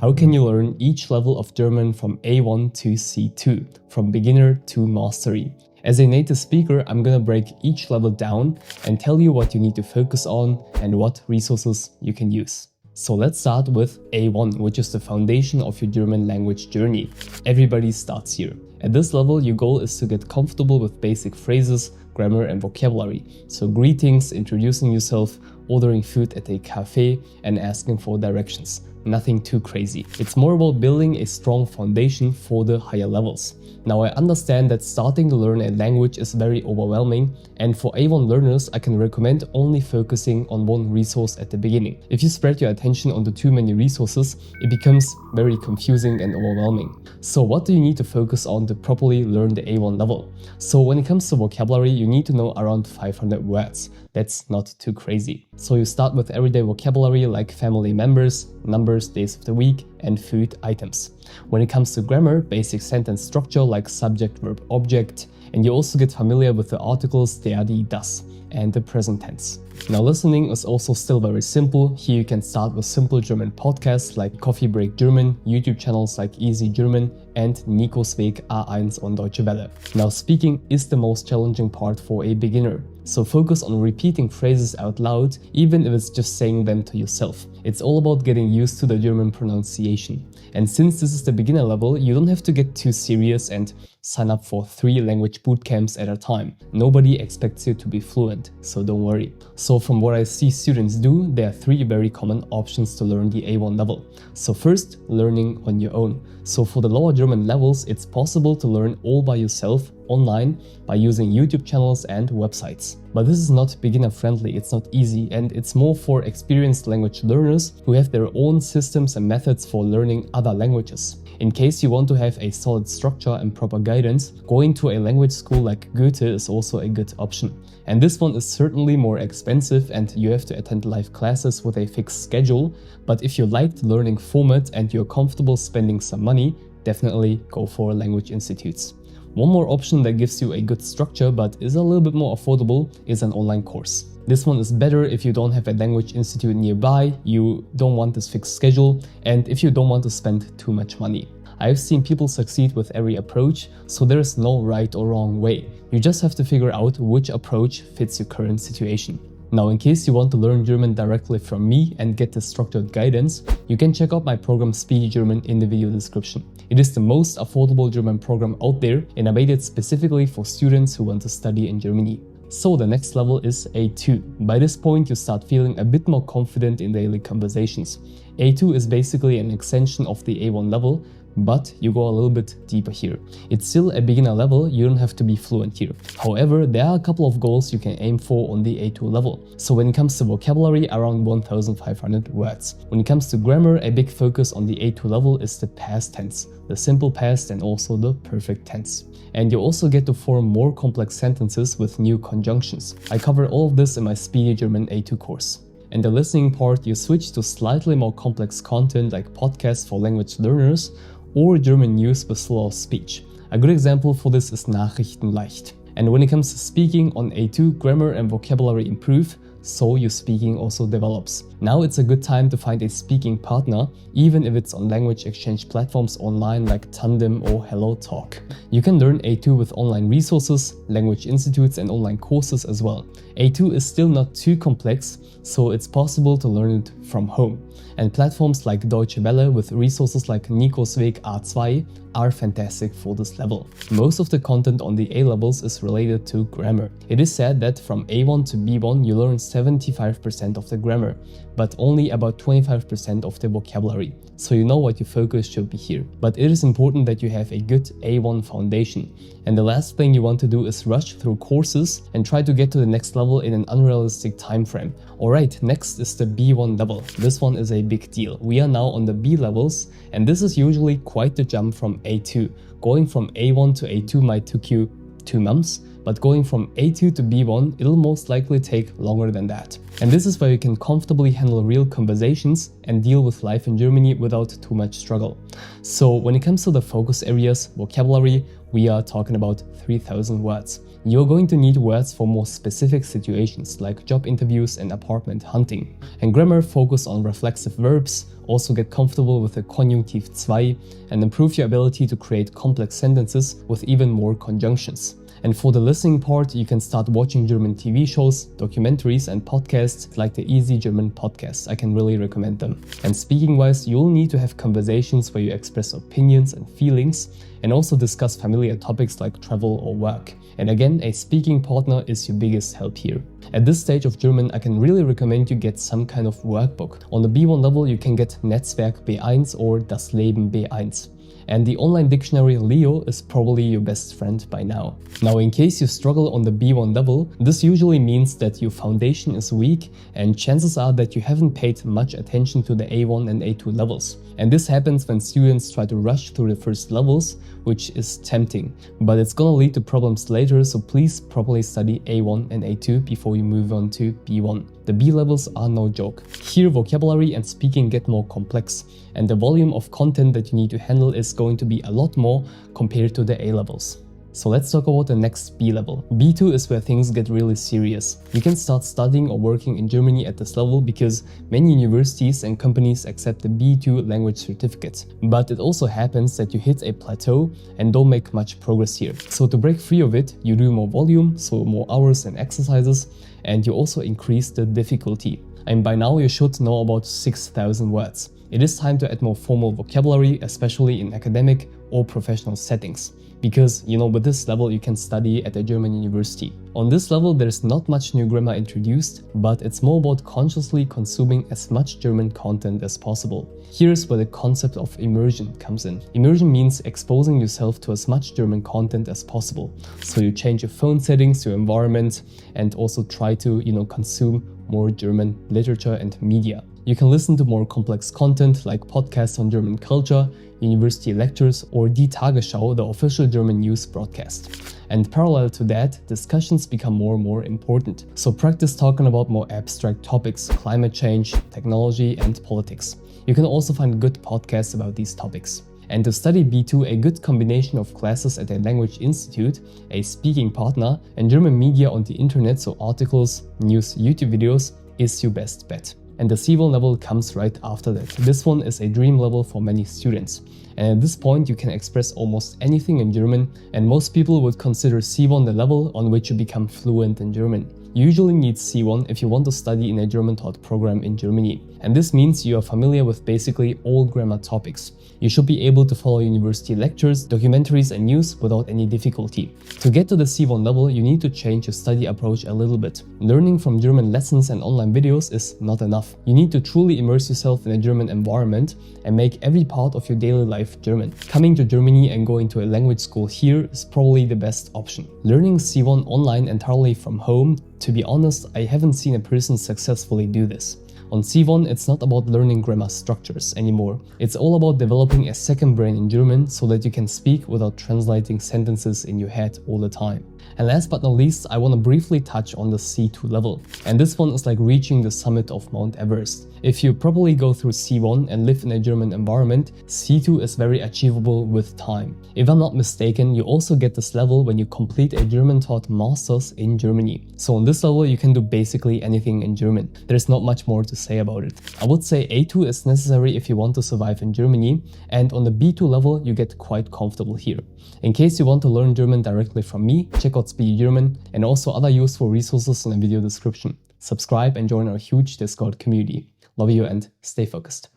How can you learn each level of German from A1 to C2, from beginner to mastery? As a native speaker, I'm gonna break each level down and tell you what you need to focus on and what resources you can use. So let's start with A1, which is the foundation of your German language journey. Everybody starts here. At this level, your goal is to get comfortable with basic phrases, grammar and vocabulary. So greetings, introducing yourself, ordering food at a cafe and asking for directions. Nothing too crazy. It's more about building a strong foundation for the higher levels. Now I understand that starting to learn a language is very overwhelming, and for A1 learners I can recommend only focusing on one resource at the beginning. If you spread your attention onto too many resources, it becomes very confusing and overwhelming. So what do you need to focus on to properly learn the A1 level? So when it comes to vocabulary, you need to know around 500 words. That's not too crazy. So you start with everyday vocabulary like family members, numbers, days of the week, and food items. When it comes to grammar, basic sentence structure like subject, verb, object, and you also get familiar with the articles der, die, das, and the present tense. Now listening is also still very simple. Here you can start with simple German podcasts like Coffee Break German, YouTube channels like Easy German, and Nico's Weg A1 on Deutsche Welle. Now speaking is the most challenging part for a beginner. So focus on repeating phrases out loud, even if it's just saying them to yourself. It's all about getting used to the German pronunciation. And since this is the beginner level, you don't have to get too serious and sign up for 3 language bootcamps at a time. Nobody expects you to be fluent, so don't worry. So from what I see students do, there are 3 very common options to learn the A1 level. So first, learning on your own. So for the lower German levels, it's possible to learn all by yourself online by using YouTube channels and websites. But this is not beginner friendly, it's not easy, and it's more for experienced language learners who have their own systems and methods for learning other languages. In case you want to have a solid structure and proper guidance, going to a language school like Goethe is also a good option. And this one is certainly more expensive and you have to attend live classes with a fixed schedule, but if you like the learning format and you're comfortable spending some money, definitely go for language institutes. One more option that gives you a good structure but is a little bit more affordable is an online course. This one is better if you don't have a language institute nearby, you don't want this fixed schedule, and if you don't want to spend too much money. I've seen people succeed with every approach, so there is no right or wrong way. You just have to figure out which approach fits your current situation. Now, in case you want to learn German directly from me and get the structured guidance, you can check out my program Speedy German in the video description. It is the most affordable German program out there and I made it specifically for students who want to study in Germany. So the next level is A2. By this point, you start feeling a bit more confident in daily conversations. A2 is basically an extension of the A1 level, but you go a little bit deeper here. It's still a beginner level, you don't have to be fluent here. However, there are a couple of goals you can aim for on the A2 level. So when it comes to vocabulary, around 1500 words. When it comes to grammar, a big focus on the A2 level is the past tense, the simple past and also the perfect tense. And you also get to form more complex sentences with new conjunctions. I cover all of this in my Speedy German A2 course. In the listening part, you switch to slightly more complex content like podcasts for language learners or German news with slow speech. A good example for this is Nachrichten leicht. And when it comes to speaking on A2, grammar and vocabulary improve, so your speaking also develops. Now it's a good time to find a speaking partner, even if it's on language exchange platforms online like Tandem or Hello Talk. You can learn A2 with online resources, language institutes and online courses as well. A2 is still not too complex, so it's possible to learn it from home. And platforms like Deutsche Welle with resources like Nico's Weg A2 are fantastic for this level. Most of the content on the A levels is related to grammar. It is said that from A1 to B1 you learn 75% of the grammar, but only about 25% of the vocabulary. So you know what your focus should be here. But it is important that you have a good A1 foundation. And the last thing you want to do is rush through courses and try to get to the next level in an unrealistic time frame. Alright, next is the B1 level. This one is a big deal. We are now on the B levels, and this is usually quite the jump from A2. Going from A1 to A2 might took you 2 months, but going from A2 to B1, it'll most likely take longer than that. And this is where you can comfortably handle real conversations and deal with life in Germany without too much struggle. So when it comes to the focus areas, vocabulary, we are talking about 3,000 words. You're going to need words for more specific situations like job interviews and apartment hunting. And grammar, focus on reflexive verbs, also get comfortable with the Konjunktiv 2 and improve your ability to create complex sentences with even more conjunctions. And for the listening part, you can start watching German TV shows, documentaries and podcasts like the Easy German podcast. I can really recommend them. And speaking wise, you'll need to have conversations where you express opinions and feelings and also discuss familiar topics like travel or work. And again, a speaking partner is your biggest help here. At this stage of German, I can really recommend you get some kind of workbook. On the B1 level, you can get Netzwerk B1 or Das Leben B1. And the online dictionary Leo is probably your best friend by now. Now, in case you struggle on the B1 level, this usually means that your foundation is weak and chances are that you haven't paid much attention to the A1 and A2 levels. And this happens when students try to rush through the first levels, which is tempting, but it's gonna lead to problems later, so please properly study A1 and A2 before you move on to B1. The B levels are no joke. Here, vocabulary and speaking get more complex, and the volume of content that you need to handle is going to be a lot more compared to the A levels. So let's talk about the next B level. B2 is where things get really serious. You can start studying or working in Germany at this level because many universities and companies accept the B2 language certificate. But it also happens that you hit a plateau and don't make much progress here. So to break free of it, you do more volume, so more hours and exercises, and you also increase the difficulty. And by now you should know about 6,000 words. It is time to add more formal vocabulary, especially in academic or professional settings. Because, with this level you can study at a German university. On this level there's not much new grammar introduced, but it's more about consciously consuming as much German content as possible. Here's where the concept of immersion comes in. Immersion means exposing yourself to as much German content as possible. So you change your phone settings, your environment, and also try to, consume more German literature and media. You can listen to more complex content like podcasts on German culture, university lectures, or Die Tagesschau, the official German news broadcast. And parallel to that, discussions become more and more important. So practice talking about more abstract topics, climate change, technology, and politics. You can also find good podcasts about these topics. And to study B2, a good combination of classes at a language institute, a speaking partner, and German media on the internet, so articles, news, YouTube videos, is your best bet. And the C1 level comes right after that. This one is a dream level for many students. And at this point you can express almost anything in German, and most people would consider C1 the level on which you become fluent in German. You usually need C1 if you want to study in a German taught program in Germany. And this means you are familiar with basically all grammar topics. You should be able to follow university lectures, documentaries and news without any difficulty. To get to the C1 level, you need to change your study approach a little bit. Learning from German lessons and online videos is not enough. You need to truly immerse yourself in a German environment and make every part of your daily life German. Coming to Germany and going to a language school here is probably the best option. Learning C1 online entirely from home, to be honest, I haven't seen a person successfully do this. On C1, it's not about learning grammar structures anymore. It's all about developing a second brain in German so that you can speak without translating sentences in your head all the time. And last but not least, I want to briefly touch on the C2 level. And this one is like reaching the summit of Mount Everest. If you properly go through C1 and live in a German environment, C2 is very achievable with time. If I'm not mistaken, you also get this level when you complete a German-taught master's in Germany. So on this level, you can do basically anything in German. There's not much more to say about it. I would say A2 is necessary if you want to survive in Germany, and on the B2 level, you get quite comfortable here. In case you want to learn German directly from me, check out Speedy German and also other useful resources in the video description. Subscribe and join our huge Discord community. Love you and stay focused.